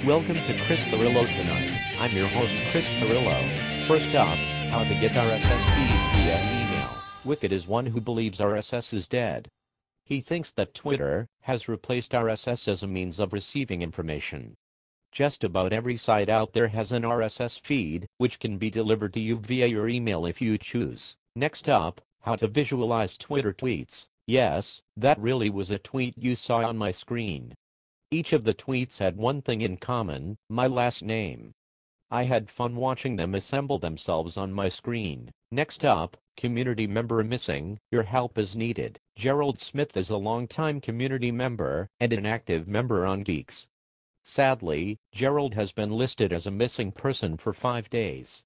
Welcome to Chris Pirillo Tonight. I'm your host Chris Pirillo. First up, how to get RSS feeds via email. Wicked is one who believes RSS is dead. He thinks that Twitter has replaced RSS as a means of receiving information. Just about every site out there has an RSS feed, which can be delivered to you via your email if you choose. Next up, how to visualize Twitter tweets. Yes, that really was a tweet you saw on my screen. Each of the tweets had one thing in common, my last name. I had fun watching them assemble themselves on my screen. Next up, community member missing, your help is needed. Gerald Smith is a longtime community member and an active member on Geeks. Sadly, Gerald has been listed as a missing person for 5 days.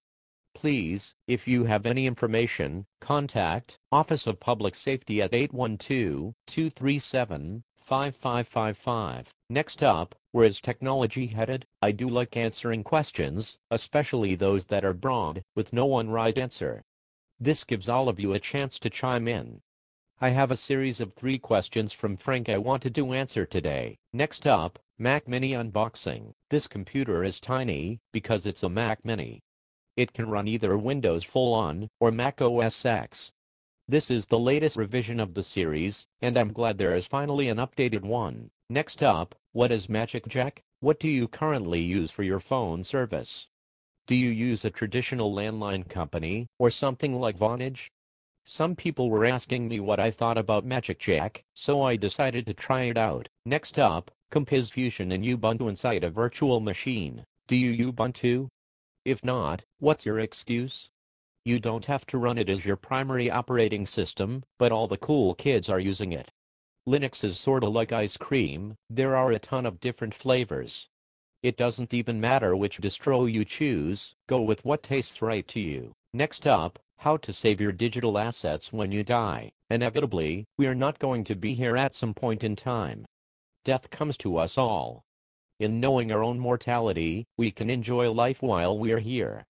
Please, if you have any information, contact Office of Public Safety at 812-237-5555. Next up, where is technology headed? I do like answering questions, especially those that are broad, with no one right answer. This gives all of you a chance to chime in. I have a series of 3 questions from Frank I wanted to answer today. Next up, Mac Mini unboxing. This computer is tiny because it's a Mac Mini. It can run either Windows full-on or Mac OS X. This is the latest revision of the series, and I'm glad there is finally an updated one. Next up, what is MagicJack? What do you currently use for your phone service? Do you use a traditional landline company or something like Vonage? Some people were asking me what I thought about MagicJack, so I decided to try it out. Next up, Compiz Fusion and Ubuntu inside a virtual machine. Do you Ubuntu? If not, what's your excuse? You don't have to run it as your primary operating system, but all the cool kids are using it. Linux is sorta like ice cream, there are a ton of different flavors. It doesn't even matter which distro you choose, go with what tastes right to you. Next up, how to save your digital assets when you die. Inevitably, we are not going to be here at some point in time. Death comes to us all. In knowing our own mortality, we can enjoy life while we are here.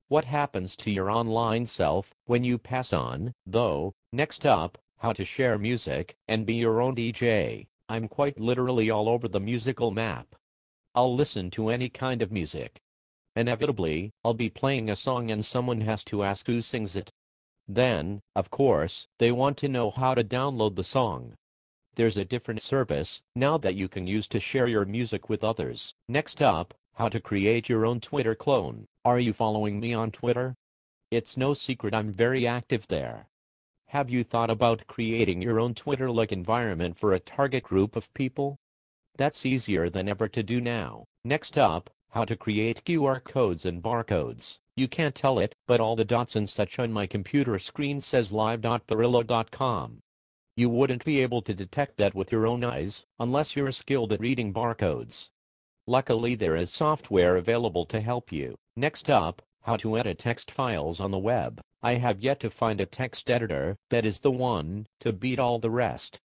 What happens to your online self when you pass on, though? Next up, how to share music and be your own DJ. I'm quite literally all over the musical map. I'll listen to any kind of music. Inevitably, I'll be playing a song and someone has to ask who sings it. Then, of course, they want to know how to download the song. There's a different service now that you can use to share your music with others. Next up, how to create your own Twitter clone. Are you following me on Twitter? It's no secret I'm very active there. Have you thought about creating your own Twitter-like environment for a target group of people? That's easier than ever to do now. Next up, how to create QR codes and barcodes. You can't tell it, but all the dots and such on my computer screen says live.pirillo.com. You wouldn't be able to detect that with your own eyes, unless you're skilled at reading barcodes. Luckily there is software available to help you. Next up, how to edit text files on the web. I have yet to find a text editor that is the one to beat all the rest.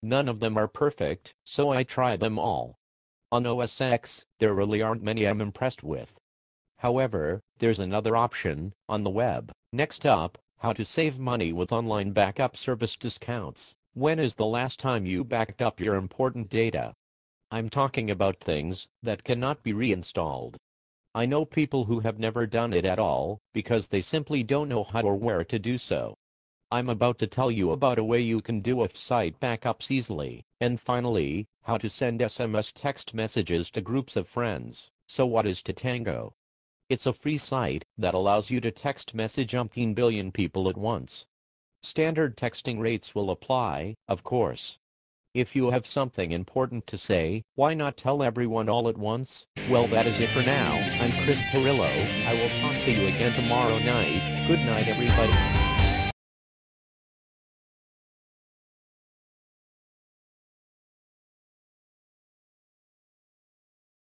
None of them are perfect, so I try them all. On OS X, there really aren't many I'm impressed with. However, there's another option on the web. Next up, how to save money with online backup service discounts. When is the last time you backed up your important data? I'm talking about things that cannot be reinstalled. I know people who have never done it at all because they simply don't know how or where to do so. I'm about to tell you about a way you can do off-site backups easily. And finally, how to send SMS text messages to groups of friends. So what is Tatango? It's a free site that allows you to text message umpteen billion people at once. Standard texting rates will apply, of course. If you have something important to say, why not tell everyone all at once? Well, that is it for now. I'm Chris Pirillo. I will talk to you again tomorrow night. Good night, everybody.